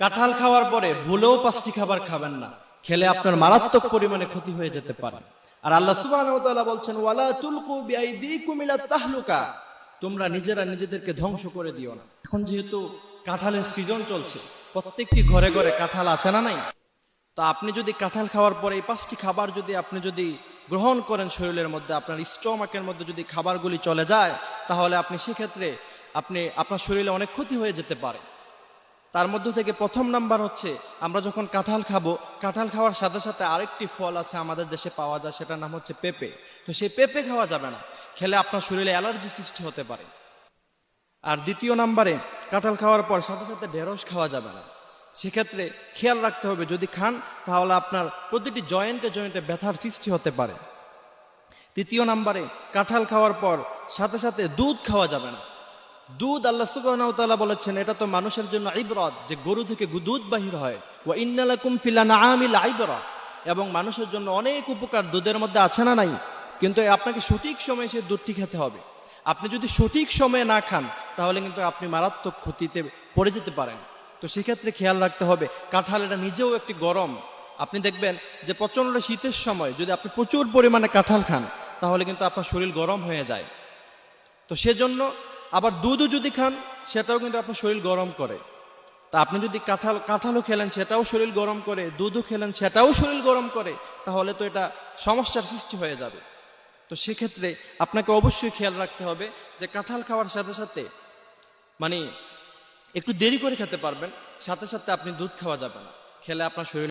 কাঁঠাল খাওয়ার পরে ভুলেও 5টি খাবার খাবেন না, খেলে আপনার মারাত্মক পরিমাণে ক্ষতি হয়ে যেতে পারে। আর আল্লাহ সুবহানাহু ওয়া তাআলা বলছেন, ওয়ালা তুলকু বিআইদিকুম ইলাত তাহলুকা, তোমরা নিজেরা নিজেদেরকে ধ্বংস করে দিও না। এখন যেহেতু কাঁঠালের সিজন চলছে, প্রত্যেকটি ঘরে ঘরে কাঁঠাল আছে না নাই? তো আপনি যদি কাঁঠাল খাওয়ার পরে এই 5টি খাবার যদি আপনি গ্রহণ করেন শরীরের মধ্যে, আপনার স্টমাকের মধ্যে যদি খাবারগুলি চলে যায়, তাহলে আপনি সেক্ষেত্রে আপনার শরীরে অনেক ক্ষতি হয়ে যেতে পারে। তার মধ্যে থেকে প্রথম নাম্বার হচ্ছে, আমরা যখন কাঁঠাল খাবো, কাঁঠাল খাওয়ার সাথে সাথে আরেকটি ফল আছে আমাদের দেশে পাওয়া যায়, সেটার নাম হচ্ছে পেঁপে। তো সেই পেঁপে খাওয়া যাবে না, খেলে আপনার শরীরে অ্যালার্জি সৃষ্টি হতে পারে। আর দ্বিতীয় নাম্বারে, কাঁঠাল খাওয়ার পর সাথে সাথে ঢেঁড়স খাওয়া যাবে না। সেক্ষেত্রে খেয়াল রাখতে হবে, যদি খান তাহলে আপনার প্রতিটি জয়েন্টে জয়েন্টে ব্যথার সৃষ্টি হতে পারে। তৃতীয় নাম্বারে, কাঁঠাল খাওয়ার পর সাথে সাথে দুধ খাওয়া যাবে না। দুধ, আল্লাহ সুবহানাহু ওয়া তাআলা বলেছেন, এটা তো মানুষের জন্য ইবরাত, যে গরু থেকে দুধ বাহির হয়। ওয়া ইন্না লাকুম ফিল আনআমি লাইবরা, এবং মানুষের জন্য অনেক উপকার দুধের মধ্যে আছে না নাই? কিন্তু আপনাকে সঠিক সময়ে সেই দুধটি খেতে হবে। আপনি যদি সঠিক সময়ে না খান, তাহলে কিন্তু আপনি মারাত্মক ক্ষতিতে পড়ে যেতে পারেন। তো সেক্ষেত্রে খেয়াল রাখতে হবে, কাঁঠাল এটা নিজেও একটি গরম। আপনি দেখবেন যে প্রচন্ড শীতের সময় যদি আপনি প্রচুর পরিমাণে কাঁঠাল খান, তাহলে কিন্তু আপনার শরীর গরম হয়ে যায়। তো সেজন্য আবার দুধও যদি খান, সেটাও কিন্তু আপনার শরীর গরম করে। তা আপনি যদি কাঁঠালও খেলেন, সেটাও শরীর গরম করে, দুধও খেলেন, সেটাও শরীর গরম করে, তাহলে তো এটা সমস্যার সৃষ্টি হয়ে যাবে। তো সেক্ষেত্রে আপনাকে অবশ্যই খেয়াল রাখতে হবে যে কাঁঠাল খাওয়ার সাথে সাথে একটু দেরি করে খেতে পারবেন, সাথে সাথে আপনি দুধ খাওয়া যাবে না, খেলে আপনার শরীর